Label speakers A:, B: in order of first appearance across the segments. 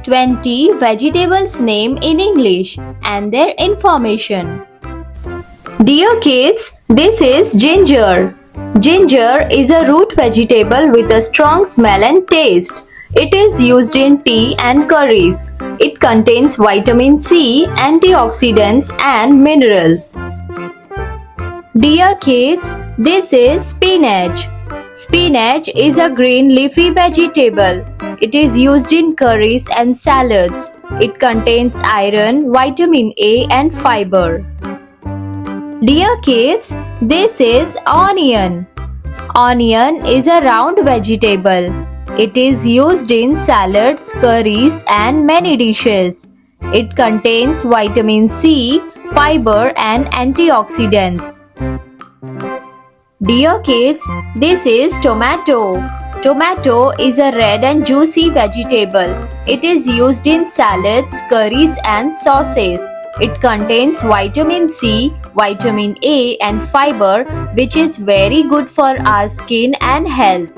A: 20 vegetables name in English and their information. Dear kids, this is ginger. Ginger is a root vegetable with a strong smell and taste. It is used in tea and curries. It contains vitamin C, antioxidants and minerals. Dear kids, this is spinach. Spinach is a green leafy vegetable. It is used in curries and salads. It contains iron, vitamin A and fiber. Dear kids, this is onion. Onion is a round vegetable. It is used in salads, curries and many dishes. It contains vitamin C, fiber and antioxidants. Dear kids, this is tomato. Tomato is a red and juicy vegetable. It is used in salads, curries and sauces. It contains vitamin C, vitamin A and fiber, which is very good for our skin and health.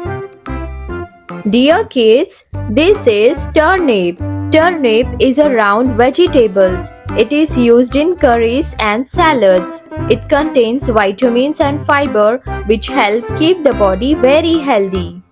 A: Dear kids, this is turnip. Turnip is a round vegetable. It is used in curries and salads. It contains vitamins and fiber which help keep the body very healthy.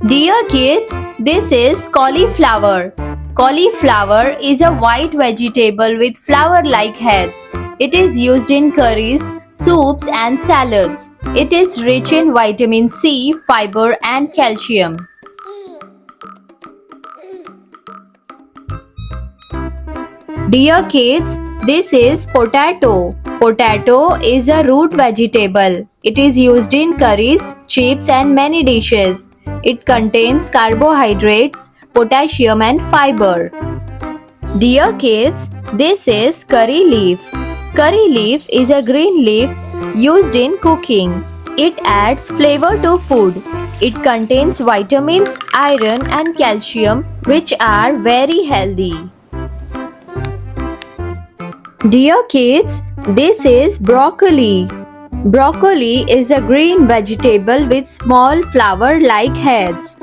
A: Dear kids, this is cauliflower. Cauliflower is a white vegetable with flower-like heads. It is used in curries, soups and salads. It is rich in vitamin C, fiber and calcium. Dear kids, this is potato. Potato is a root vegetable. It is used in curries, chips and many dishes. It contains carbohydrates, potassium and fiber. Dear kids, this is curry leaf. Curry leaf is a green leaf used in cooking. It adds flavor to food. It contains vitamins, iron and calcium which are very healthy. Dear kids, this is broccoli. Broccoli is a green vegetable with small flower-like heads.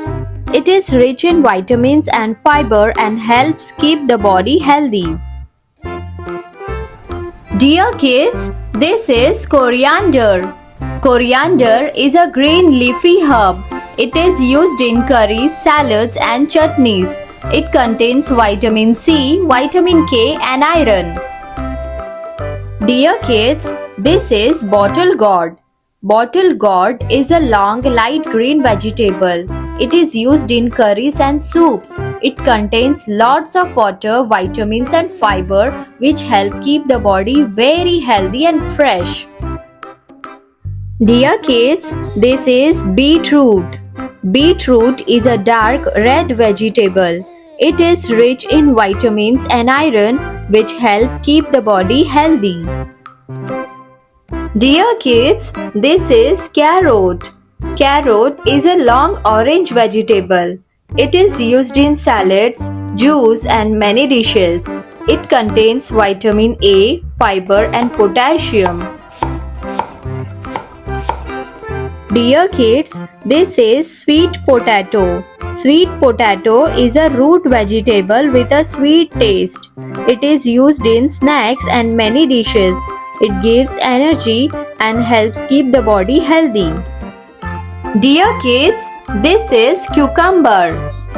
A: It is rich in vitamins and fiber and helps keep the body healthy. Dear kids, this is coriander. Coriander is a green leafy herb. It is used in curries, salads and chutneys. It contains vitamin C, vitamin K and iron. Dear kids, this is bottle gourd. Bottle gourd is a long light green vegetable. It is used in curries and soups. It contains lots of water, vitamins and fiber which help keep the body very healthy and fresh. Dear kids, this is beetroot. Beetroot is a dark red vegetable. It is rich in vitamins and iron which help keep the body healthy. Dear kids, this is carrot. Carrot is a long orange vegetable. It is used in salads, juice and many dishes. It contains vitamin A, fiber and potassium. Dear kids, this is sweet potato. Sweet potato is a root vegetable with a sweet taste. It is used in snacks and many dishes. It gives energy and helps keep the body healthy. Dear kids, this is cucumber.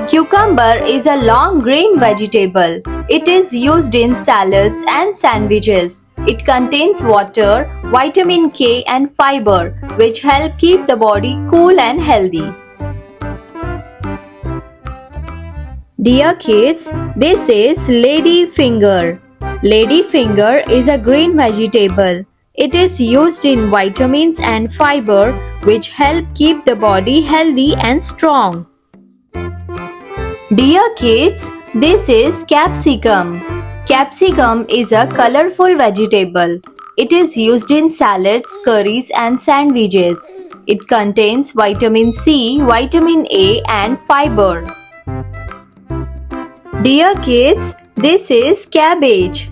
A: Cucumber is a long green vegetable. It is used in salads and sandwiches. It contains water, vitamin K and fiber which help keep the body cool and healthy. Dear kids, this is ladyfinger. Ladyfinger is a green vegetable. It is used in vitamins and fiber which help keep the body healthy and strong. Dear kids, this is capsicum. Capsicum is a colorful vegetable. It is used in salads, curries and sandwiches. It contains vitamin C, vitamin A and fiber. Dear kids, this is cabbage.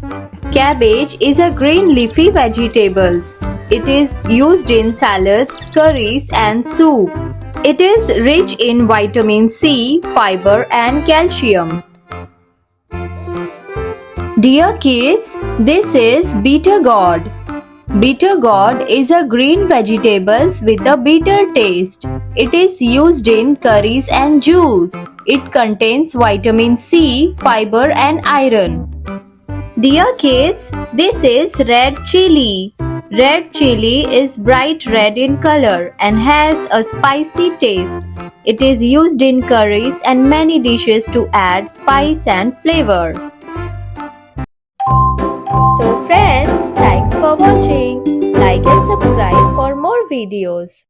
A: Cabbage is a green leafy vegetable. It is used in salads, curries and soups. It is rich in vitamin C, fiber and calcium. Dear kids, this is bitter gourd. Bitter gourd is a green vegetable with a bitter taste. It is used in curries and juice. It contains vitamin C, fiber and iron. Dear kids, this is red chili. Red chili is bright red in color and has a spicy taste. It is used in curries and many dishes to add spice and flavor. So friends, thanks for watching. Like and subscribe for more videos.